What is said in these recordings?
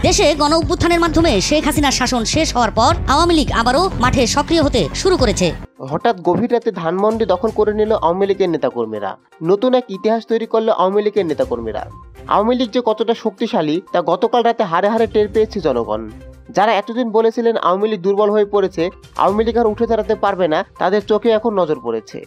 দেশে গণ অভ্যুত্থানের মাধ্যমে শেখ হাসিনার শাসন শেষ হওয়ার পর আওয়ামী লীগ আবারও মাঠে সক্রিয় হতে শুরু করেছে। হঠাৎ গভীর রাতে ধানমন্ডি দখল করে নিল আওয়ামী লীগের নেতাকর্মীরা। নতুন এক ইতিহাস তৈরি করলো আওয়ামী লীগের নেতাকর্মীরা। আওয়ামী লীগ যে কতটা শক্তিশালী তা গতকাল রাতে হারে হারে টের পেয়েছে জনগণ। যারা এতদিন বলেছিলেন আওয়ামী লীগ দুর্বল হয়ে পড়েছে, আওয়ামী লীগ আর উঠে দাঁড়াতে পারবে না, তাদের চোখে এখন নজর পড়েছে।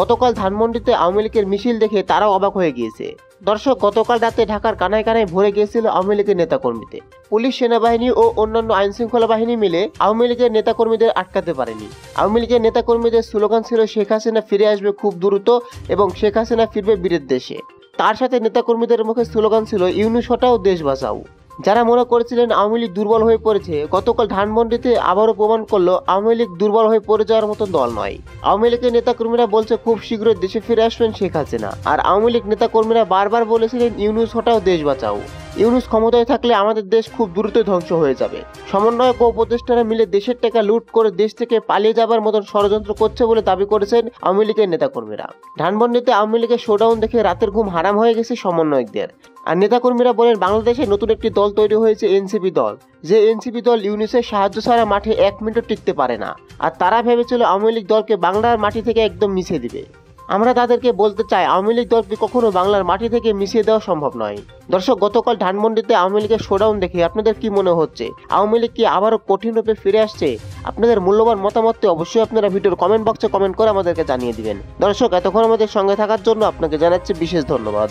গতকাল ধানমন্ডিতে আওয়ামী লীগের মিছিল দেখে তারাও অবাক হয়ে গিয়েছে। দর্শক, গতকাল রাতে ঢাকার কানায় কানায় ভরে গিয়েছিল আওয়ামী লীগের নেতাকর্মীতে। পুলিশ, সেনাবাহিনী ও অন্যান্য আইনশৃঙ্খলা বাহিনী মিলে আওয়ামী লীগের নেতাকর্মীদের আটকাতে পারেনি। আওয়ামী লীগের নেতাকর্মীদের স্লোগান ছিল শেখ হাসিনা ফিরে আসবে খুব দ্রুত এবং শেখ হাসিনা ফিরবে বীরের দেশে। তার সাথে নেতাকর্মীদের মুখে স্লোগান ছিল ইউনূস হটাও দেশ বাঁচাও। যারা মনে করেছিলেন আওয়ামী লীগ দুর্বল হয়ে পড়েছে, গতকাল ধানমন্ডিতে আবারও প্রমাণ করলো আওয়ামী লীগ দুর্বল হয়ে পড়ে যাওয়ার মতন দল নয়। আওয়ামী লীগের নেতাকর্মীরা বলছে খুব শীঘ্রই দেশে ফিরে আসবেন শেখ হাসিনা। আর আওয়ামী লীগ নেতাকর্মীরা বারবার বলেছিলেন ইউনূস হটাও দেশ বাঁচাও। ইউনূস ক্ষমতায় থাকলে আমাদের দেশ খুব দ্রুত ধ্বংস হয়ে যাবে। সমন্বয়ক ও উপদেষ্টারা মিলে দেশের টাকা লুট করে দেশ থেকে পালিয়ে যাবার মতন ষড়যন্ত্র করছে বলে দাবি করেছেন আওয়ামী লীগের নেতাকর্মীরা। ধানমন্ডিতে আওয়ামী লীগের শোডাউন দেখে রাতের ঘুম হারাম হয়ে গেছে সমন্বয়কদের। আর নেতাকর্মীরা বলেন বাংলাদেশে নতুন একটি দল তৈরি হয়েছে, এনসিপি দল। যে এনসিপি দল ইউনূসের সাহায্য ছাড়া মাঠে এক মিনিটও টিকতে পারে না। আর তারা ভেবেছিল আওয়ামী লীগ দলকে বাংলার মাটি থেকে একদম মিশিয়ে দিবে। আমরা তাদেরকে বলতে চাই আওয়ামী লীগ দলকে কখনো বাংলার মাটি থেকে মিশিয়ে দেওয়া সম্ভব নয়। দর্শক, গতকাল ধানমন্ডিতে আওয়ামী লীগের শোডাউন দেখে আপনাদের কি মনে হচ্ছে? আওয়ামী লীগ কি আবারও কঠিন রূপে ফিরে আসছে? আপনাদের মূল্যবান মতামতটি অবশ্যই আপনারা ভিডিওর কমেন্ট বক্সে কমেন্ট করে আমাদেরকে জানিয়ে দিবেন। দর্শক, এতক্ষণ আমাদের সঙ্গে থাকার জন্য আপনাকে জানাচ্ছি বিশেষ ধন্যবাদ।